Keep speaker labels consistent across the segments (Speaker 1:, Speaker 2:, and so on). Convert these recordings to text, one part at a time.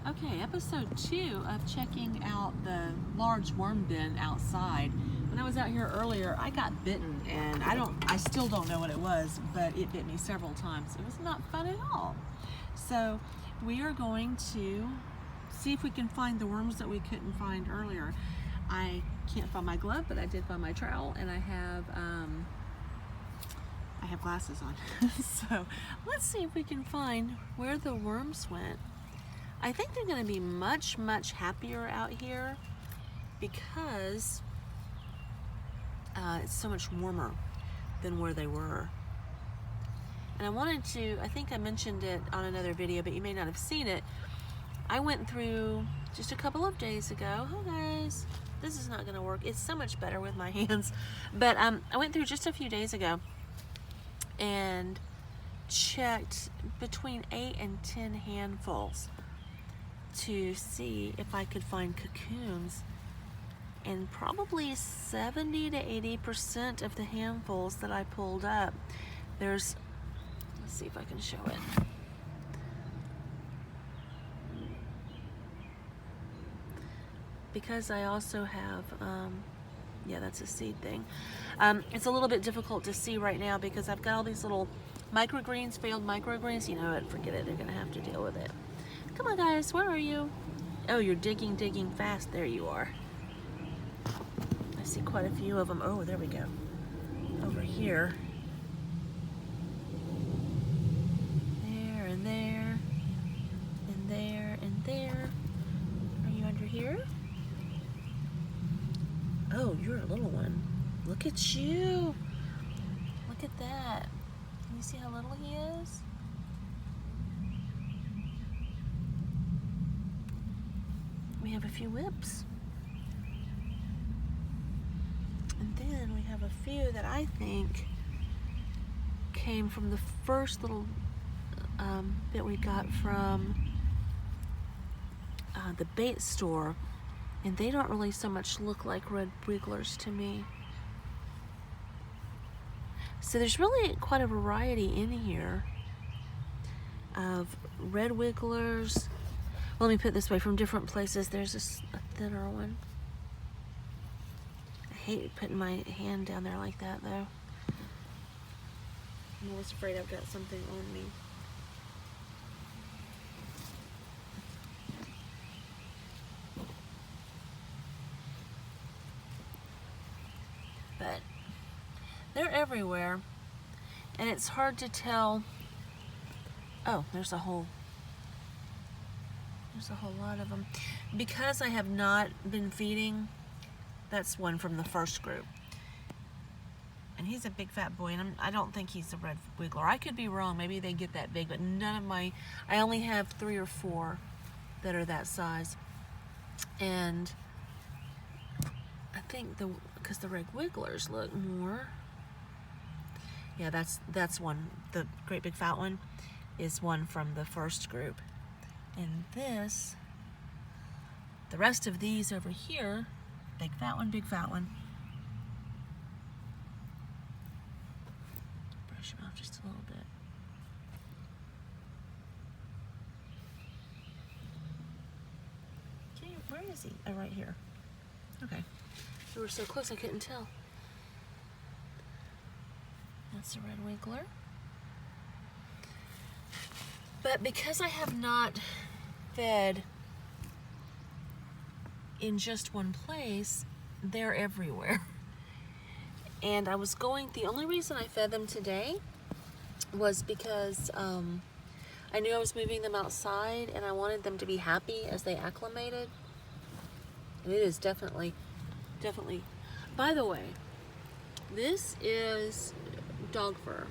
Speaker 1: Okay, episode 2 of checking out the large worm bin outside. When I was out here earlier, I got bitten, and I still don't know what it was, but it bit me several times. It was not fun at all. So we are going to see if we can find the worms that we couldn't find earlier. I can't find my glove, but I did find my trowel, and I have glasses on. So let's see if we can find where the worms went. I think they're going to be much, much happier out here because it's so much warmer than where they were. And I wanted to, I think I mentioned it on another video, but you may not have seen it. I went through just a couple of days ago. Oh guys, this is not going to work. It's so much better with my hands. But I went through just a few days ago and checked between 8 and 10 handfuls to see if I could find cocoons, and probably 70 to 80% of the handfuls that I pulled up, let's see if I can show it. Because I also have, yeah, that's a seed thing. It's a little bit difficult to see right now because I've got all these little microgreens, failed microgreens. You know what, forget it, they're gonna have to deal with it. Come on guys, where are you? Oh, you're digging fast. There you are. I see quite a few of them. Oh, there we go. Over here. There and there. And there and there. Are you under here? Oh, you're a little one. Look at you. Look at that. Can you see how little he is? We have a few whips. And then we have a few that I think came from the first little bit we got from the bait store. And they don't really so much look like red wigglers to me. So there's really quite a variety in here of red wigglers. Well, let me put it this way, from different places. There's a thinner one. I hate putting my hand down there like that, though. I'm always afraid I've got something on me. But they're everywhere, and it's hard to tell. Oh, there's a whole lot of them. Because I have not been feeding, that's one from the first group. And he's a big fat boy, and I don't think he's a red wiggler. I could be wrong, maybe they get that big, but none of I only have 3 or 4 that are that size. And I think because the red wigglers look more, yeah, that's one. The great big fat one is one from the first group. And the rest of these over here, big fat one, big fat one. Brush him off just a little bit. Okay, where is he? Oh, right here. Okay. We were so close I couldn't tell. That's a red wiggler. But because I have not fed in just one place, they're everywhere. And I was the only reason I fed them today was because I knew I was moving them outside and I wanted them to be happy as they acclimated. And it is definitely. By the way, this is dog fur.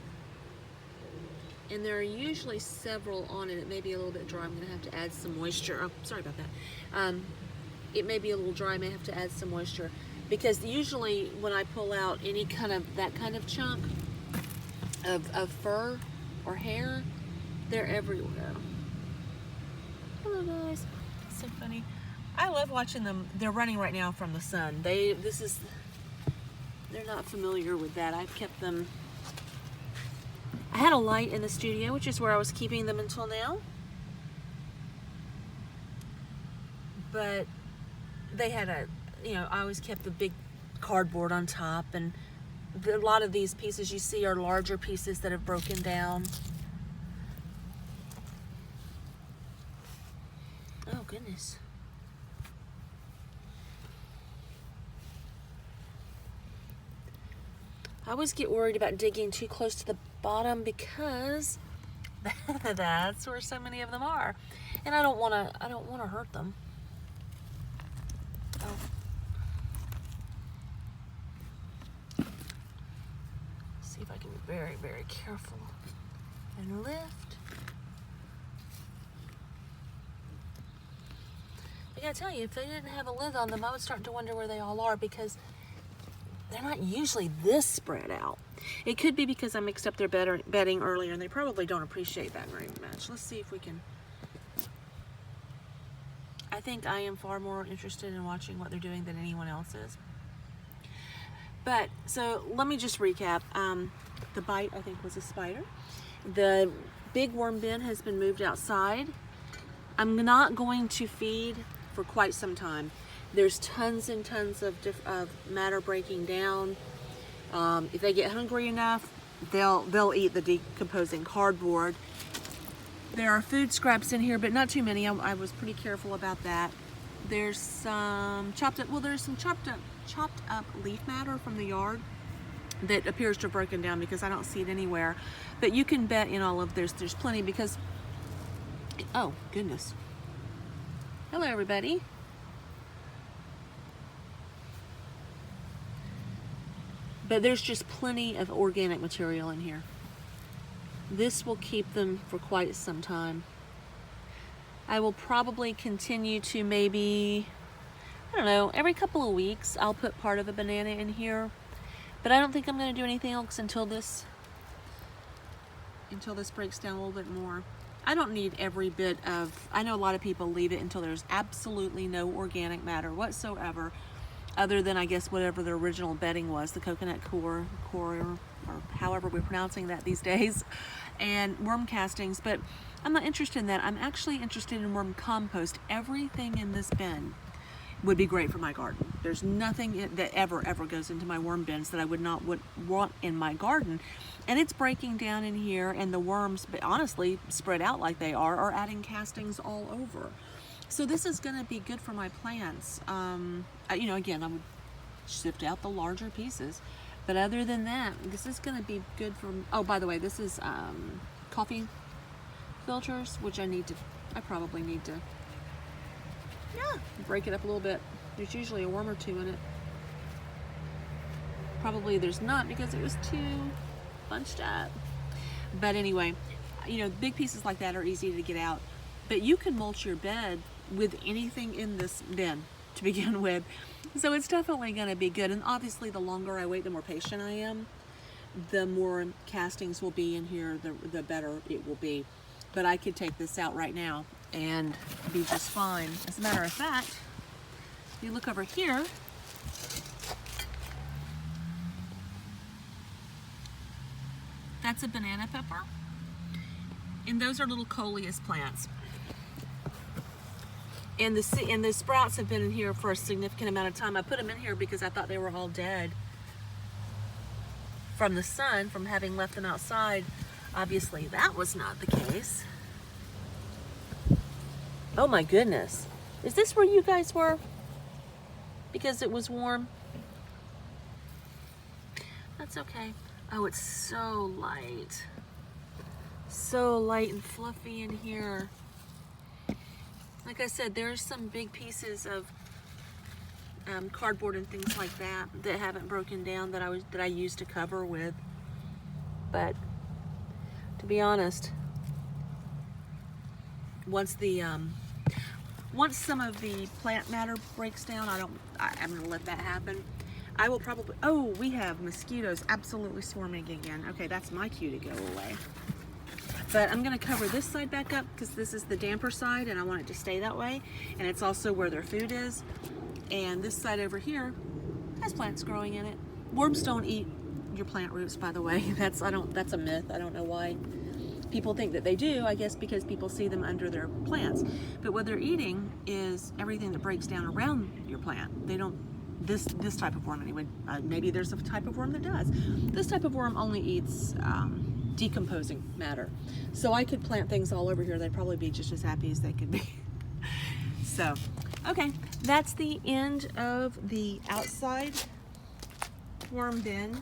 Speaker 1: And there are usually several on it. It may be a little bit dry. I'm going to have to add some moisture. Oh, sorry about that. It may be a little dry. I may have to add some moisture. Because usually when I pull out any that kind of chunk of fur or hair, they're everywhere. Hello guys. It's so funny. I love watching them. They're running right now from the sun. They're not familiar with that. I've kept them. I had a light in the studio, which is where I was keeping them until now. but they had I always kept the big cardboard on top, and a lot of these pieces you see are larger pieces that have broken down. Oh goodness. I always get worried about digging too close to the bottom because that's where so many of them are, and I don't want to hurt them. Oh. See if I can be very, very careful and lift. I gotta tell you, if they didn't have a lid on them, I would start to wonder where they all are, because they're not usually this spread out. It could be because I mixed up their bedding earlier, and they probably don't appreciate that very much. Let's see if we can. I think I am far more interested in watching what they're doing than anyone else is. But, so let me just recap. The bite, I think, was a spider. The big worm bin has been moved outside. I'm not going to feed for quite some time. There's tons and tons of matter breaking down. If they get hungry enough, they'll eat the decomposing cardboard. There are food scraps in here, but not too many. I was pretty careful about that. There's some chopped up leaf matter from the yard that appears to have broken down, because I don't see it anywhere. But you can bet in all of there's plenty, because, oh goodness. Hello everybody. But there's just plenty of organic material in here. This will keep them for quite some time. I will probably continue to maybe, I don't know, every couple of weeks I'll put part of a banana in here. But I don't think I'm going to do anything else until this breaks down a little bit more. I don't need every bit of, I know a lot of people leave it until there's absolutely no organic matter whatsoever, other than, I guess, whatever the original bedding was, the coconut core, or however we're pronouncing that these days, and worm castings. But I'm not interested in that. I'm actually interested in worm compost. Everything in this bin would be great for my garden. There's nothing that ever goes into my worm bins that I would want in my garden. And it's breaking down in here, and the worms, but honestly, spread out like they are adding castings all over. So this is going to be good for my plants. Again, I would sift out the larger pieces. But other than that, this is going to be good for, oh, by the way, this is coffee filters, which I probably need to, break it up a little bit. There's usually a worm or two in it. Probably there's not, because it was too bunched up. But anyway, big pieces like that are easy to get out. But you can mulch your bed with anything in this bin to begin with. So it's definitely going to be good. And obviously, the longer I wait, the more patient I am. The more castings will be in here, the better it will be. But I could take this out right now and be just fine. As a matter of fact, if you look over here, that's a banana pepper. And those are little coleus plants. And the sprouts have been in here for a significant amount of time. I put them in here because I thought they were all dead from the sun, from having left them outside. Obviously, that was not the case. Oh my goodness. Is this where you guys were? Because it was warm? That's okay. Oh, it's so light. So light and fluffy in here. Like I said, there's some big pieces of cardboard and things like that that haven't broken down that I used to cover with. But to be honest, once some of the plant matter breaks down, I'm gonna let that happen. I will probably, oh, we have mosquitoes absolutely swarming again. Okay, that's my cue to go away. But I'm going to cover this side back up because this is the damper side and I want it to stay that way. And it's also where their food is. And this side over here has plants growing in it. Worms don't eat your plant roots, by the way. That's a myth. I don't know why. People think that they do, I guess, because people see them under their plants. But what they're eating is everything that breaks down around your plant. They don't, this type of worm anyway, maybe there's a type of worm that does. This type of worm only eats decomposing matter. So I could plant things all over here. They'd probably be just as happy as they could be. So, okay, that's the end of the outside worm bin.